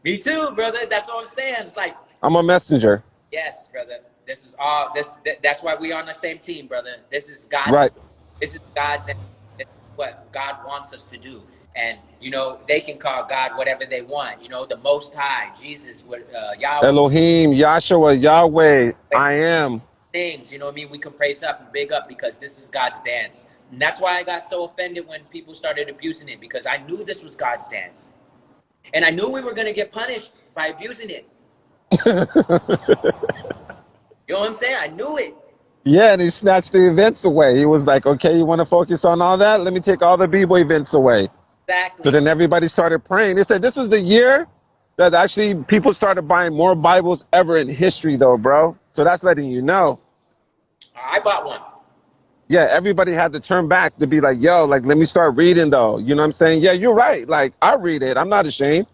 me too, brother. That's what I'm saying. It's like I'm a messenger. Yes, brother. This is all. That's why we on the same team, brother. This is God. Right. This is God's. This is what God wants us to do. And they can call God whatever they want. The Most High, Jesus, Yahweh, Elohim, Yahshua, Yahweh, I am. Things, what I mean? We can praise up and big up because this is God's dance. And that's why I got so offended when people started abusing it because I knew this was God's dance. And I knew we were going to get punished by abusing it. You know what I'm saying? I knew it. Yeah, and he snatched the events away. He was like, okay, you want to focus on all that? Let me take all the B-boy events away. Exactly. So then everybody started praying. They said this is the year that actually people started buying more Bibles ever in history, though, bro. So that's letting you know. I bought one. yeah, everybody had to turn back to be like, yo, like, let me start reading though. You know what I'm saying? Yeah, you're right. Like, I read it. I'm not ashamed.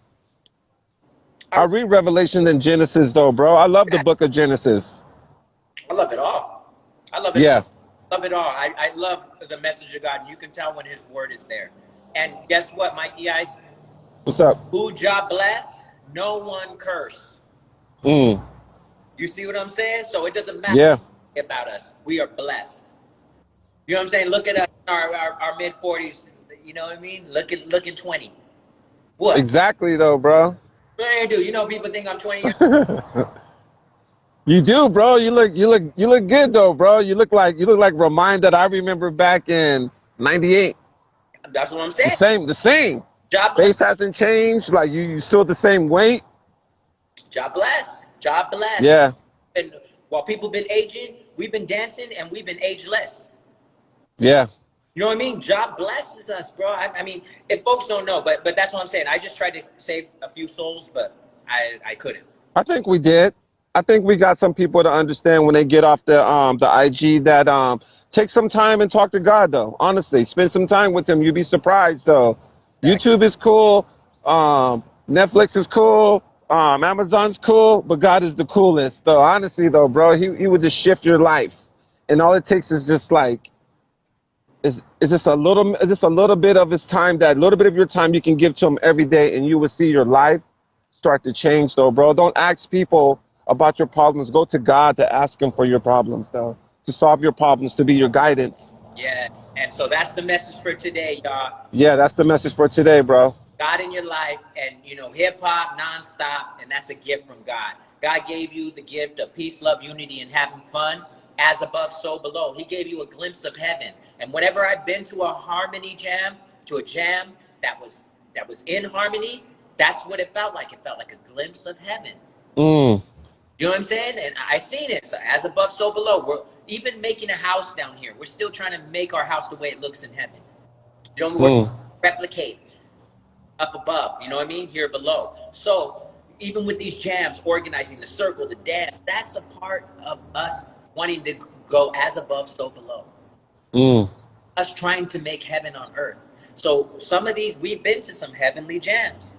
I I, read Revelation and Genesis though, bro. I love the book of Genesis. I love it all. I love it. Yeah. Love it all. I love the message of God. You can tell when His word is there. And guess what, Mikey Ice? What's up? Who Jah bless, no one curse. Mm. You see what I'm saying? So it doesn't matter Yeah. about us. We are blessed. You know what I'm saying? Look at us, our mid 40s. You know what I mean? Looking 20. What? Exactly though, bro. What do I do? You know, people think I'm 20 years. You do, bro. You look good though, bro. You look like Remind that I remember back in '98. That's what I'm The saying. same, the same. God bless. Face hasn't changed. Like you still the same weight. God bless. God bless. Yeah, And while people been aging, we've been dancing and we've been ageless. yeah. You know what I mean? God blesses us, bro. I mean, if folks don't know, but that's what I'm saying. I just tried to save a few souls, but I couldn't. I think we did. I think we got some people to understand when they get off the IG that take some time and talk to God though. Honestly, spend some time with Him. You'd be surprised though. That, YouTube is cool. Netflix is cool. Amazon's cool, but God is the coolest though. Honestly though, bro, He would just shift your life, and all it takes is just like is just a little bit of His time, that little bit of your time you can give to Him every day, and you will see your life start to change though, bro. Don't ask people about your problems. Go to God to ask Him for your problems though, to solve your problems, to be your guidance. yeah. And so that's the message for today, y'all. Yeah, that's the message for today, bro. God in your life, and you know, hip hop nonstop, and that's a gift from God. God gave you the gift of peace, love, unity, and having fun. As above, so below. He gave you a glimpse of heaven. And whenever I've been to a harmony jam, to a jam that was in harmony, that's what it felt like. It felt like a glimpse of heaven. Mm, You know what I'm saying? And I seen it. So as above, so below. We're even making a house down here. We're still trying to make our house the way it looks in heaven. You know, we're mm, replicate up above, you know what I mean? Here below. So even with these jams, organizing the circle, the dance, that's a part of us wanting to go as above, so below. mm. Us trying to make heaven on earth. So some of these, we've been to some heavenly jams.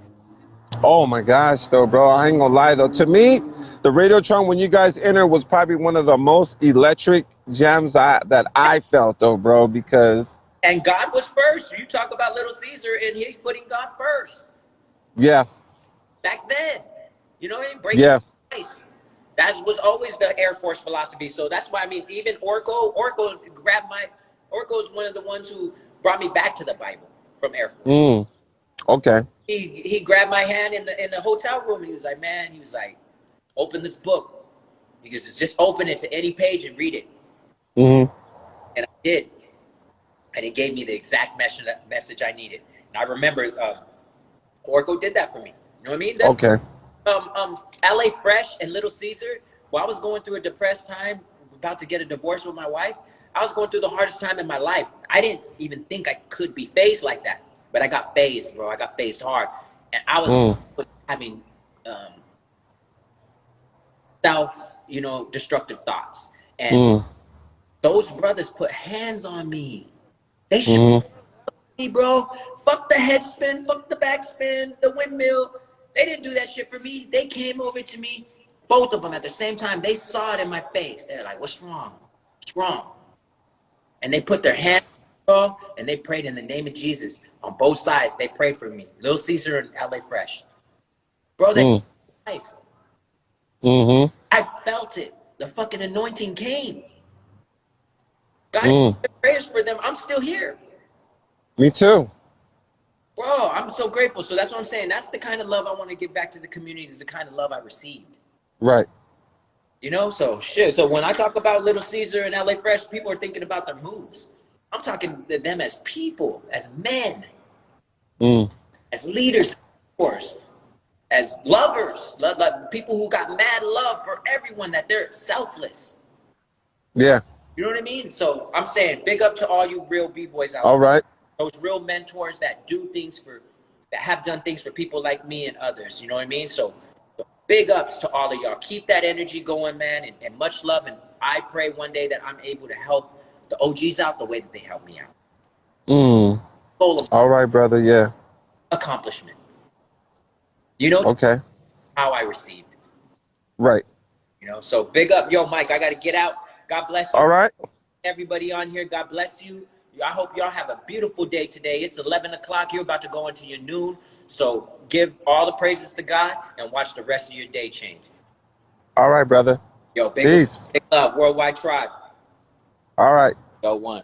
Oh my gosh, though, bro. I ain't gonna lie though. To me, the Radiotron when you guys entered was probably one of the most electric jams that I felt though, bro. Because And God was first. You talk about Little Caesar, and he's putting God first. yeah, Back then, you know what I mean? Breaking yeah. ice. That was always the Air Force philosophy. So that's why, I mean, even Orko's one of the ones who brought me back to the Bible from Air Force. Mm, okay. He grabbed my hand in the hotel room, and he was like, man, he was like, open this book. He goes, just open it to any page and read it. Mm-hmm. And I did. And it gave me the exact message I needed. And I remember Orko did that for me. You know what I mean? That's, Okay. LA Fresh and Little Caesar, while I was going through a depressed time, about to get a divorce with my wife, I was going through the hardest time in my life. I didn't even think I could be phased like that. But I got phased, bro. I got phased hard. And I was having destructive thoughts. And those brothers put hands on me. They showed me, bro. Fuck the head spin, fuck the back spin, the windmill. They didn't do that shit for me. They came over to me, both of them at the same time. They saw it in my face. They're like, what's wrong? What's wrong? And they put their hands on me, and they prayed in the name of Jesus. On both sides, they prayed for me. Little Caesar and LA Fresh. Bro, they life. I felt it. The fucking anointing came. God prayers for them. I'm still here. Me too. Bro, I'm so grateful. So that's what I'm saying. That's the kind of love I want to give back to the community, is the kind of love I received. Right. You know, so shit. So when I talk about Little Caesar and LA Fresh, people are thinking about their moves. I'm talking to them as people, as men, as leaders, of course, as lovers, like people who got mad love for everyone, that they're selfless. Yeah. You know what I mean? So I'm saying big up to all you real B-boys out All there. right. Those real mentors that have done things for people like me and others. You know what I mean? So big ups to all of y'all. Keep that energy going, man, and much love. And I pray one day that I'm able to help the OGs out the way that they helped me out. Mm. Goal of All right, brother. Yeah. accomplishment. You know Okay. how I received. Right. You know, so big up, yo, Mike. I got to get out. God bless you, All right. everybody on here. God bless you. I hope y'all have a beautiful day today. It's 11 o'clock. You're about to go into your noon. So give all the praises to God and watch the rest of your day change. All right, brother. Yo, big Peace. love, worldwide tribe. All right. Yo, one.